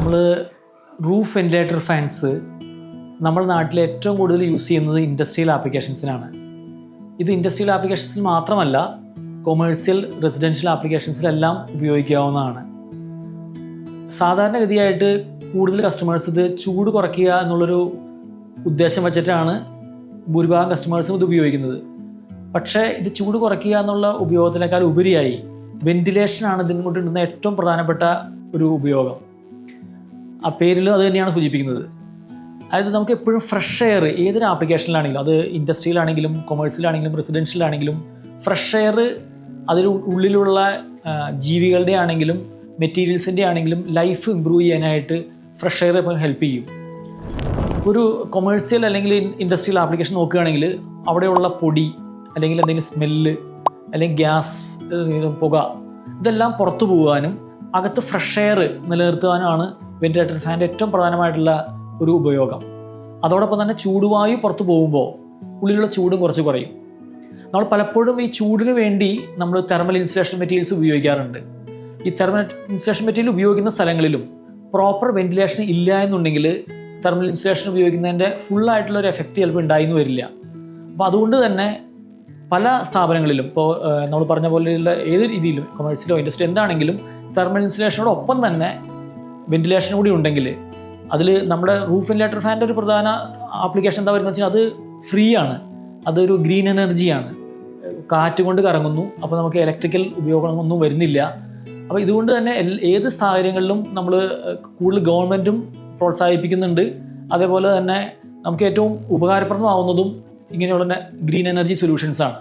നമ്മൾ roof ventilator fans നമ്മുടെ നാട്ടിൽ ഏറ്റവും കൂടുതൽ യൂസ് ചെയ്യുന്നത് ഇൻഡസ്ട്രിയൽ ആപ്ലിക്കേഷൻസിനാണ്. ഇത് ഇൻഡസ്ട്രിയൽ ആപ്ലിക്കേഷൻസിൽ മാത്രമല്ല, കൊമേഴ്സ്യൽ, റെസിഡൻഷ്യൽ ആപ്ലിക്കേഷൻസിലെല്ലാം ഉപയോഗിക്കാവുന്നതാണ്. സാധാരണഗതിയായിട്ട് കൂടുതൽ കസ്റ്റമേഴ്സ് ഇത് ചൂട് കുറയ്ക്കുക എന്നുള്ളൊരു ഉദ്ദേശം വച്ചിട്ടാണ് ഭൂരിഭാഗം കസ്റ്റമേഴ്സും ഇത് ഉപയോഗിക്കുന്നത്. പക്ഷേ ഇത് ചൂട് കുറയ്ക്കുക എന്നുള്ള ഉപയോഗത്തിനേക്കാൾ ഉപരിയായി വെന്റിലേഷനാണ് ഇതിനെ കൊണ്ട് കിട്ടുന്ന ഏറ്റവും പ്രധാനപ്പെട്ട ഒരു ഉപയോഗം. ആ പേരിൽ അത് തന്നെയാണ് സൂചിപ്പിക്കുന്നത്. അതായത് നമുക്ക് എപ്പോഴും ഫ്രഷ് എയർ ഏതൊരു ആപ്ലിക്കേഷനിലാണെങ്കിലും, അത് ഇൻഡസ്ട്രിയിലാണെങ്കിലും കൊമേഴ്സ്യലാണെങ്കിലും റെസിഡൻഷ്യലാണെങ്കിലും, ഫ്രഷ് എയർ അതിൽ ഉള്ളിലുള്ള ജീവികളുടെ ആണെങ്കിലും മെറ്റീരിയൽസിൻ്റെ ആണെങ്കിലും ലൈഫ് ഇമ്പ്രൂവ് ചെയ്യാനായിട്ട് ഫ്രഷ് എയർ ഇപ്പോൾ ഹെൽപ്പ് ചെയ്യും. ഒരു കൊമേഴ്സ്യൽ അല്ലെങ്കിൽ ഇൻഡസ്ട്രിയൽ ആപ്ലിക്കേഷൻ നോക്കുകയാണെങ്കിൽ അവിടെയുള്ള പൊടി അല്ലെങ്കിൽ എന്തെങ്കിലും സ്മെല്ല് അല്ലെങ്കിൽ ഗ്യാസ്, പുക, ഇതെല്ലാം പുറത്തു പോകാനും അകത്ത് ഫ്രഷ് എയർ നിലനിർത്തുവാനുമാണ് വെന്റിലേറ്റർ ഫാനിൻ്റെ ഏറ്റവും പ്രധാനമായിട്ടുള്ള ഒരു ഉപയോഗം. അതോടൊപ്പം തന്നെ ചൂടുവായു പുറത്തു പോകുമ്പോൾ ഉള്ളിലുള്ള ചൂടും കുറച്ച് കുറയും. നമ്മൾ പലപ്പോഴും ഈ ചൂടിന് വേണ്ടി നമ്മൾ തെർമൽ ഇൻസുലേഷൻ മെറ്റീരിയൽസ് ഉപയോഗിക്കാറുണ്ട്. ഈ തെർമൽ ഇൻസുലേഷൻ മെറ്റീരിയൽ ഉപയോഗിക്കുന്ന സ്ഥലങ്ങളിലും പ്രോപ്പർ വെന്റിലേഷൻ ഇല്ല എന്നുണ്ടെങ്കിൽ തെർമൽ ഇൻസുലേഷൻ ഉപയോഗിക്കുന്നതിൻ്റെ ഫുള്ളായിട്ടുള്ള ഒരു എഫക്റ്റ് ചിലപ്പോൾ ഉണ്ടായിന്ന് വരില്ല. അപ്പോൾ അതുകൊണ്ട് തന്നെ പല സ്ഥാപനങ്ങളിലും ഇപ്പോൾ നമ്മൾ പറഞ്ഞ പോലെയുള്ള ഏത് രീതിയിലും കൊമേഴ്സ്യലോ ഇൻഡസ്ട്രി എന്താണെങ്കിലും തെർമൽ ഇൻസുലേഷനോടൊപ്പം തന്നെ വെന്റിലേഷൻ കൂടി ഉണ്ടെങ്കിൽ അതിൽ നമ്മുടെ റൂഫ് വെന്റിലേറ്റർ ഫാനിൻ്റെ ഒരു പ്രധാന ആപ്ലിക്കേഷൻ എന്താ വരുന്നത് വെച്ചാൽ അത് ഫ്രീ ആണ്. അതൊരു ഗ്രീൻ എനർജിയാണ്, കാറ്റ് കൊണ്ട് കറങ്ങുന്നു. അപ്പോൾ നമുക്ക് ഇലക്ട്രിക്കൽ ഉപയോഗങ്ങളൊന്നും വരുന്നില്ല. അപ്പോൾ ഇതുകൊണ്ട് തന്നെ ഏത് സാഹചര്യങ്ങളിലും നമ്മൾ കൂടുതൽ ഗവൺമെൻറ്റും പ്രോത്സാഹിപ്പിക്കുന്നുണ്ട്. അതേപോലെ തന്നെ നമുക്ക് ഏറ്റവും ഉപകാരപ്രദമാവുന്നതും ഇങ്ങനെയുള്ള ഗ്രീൻ എനർജി സൊല്യൂഷൻസാണ്.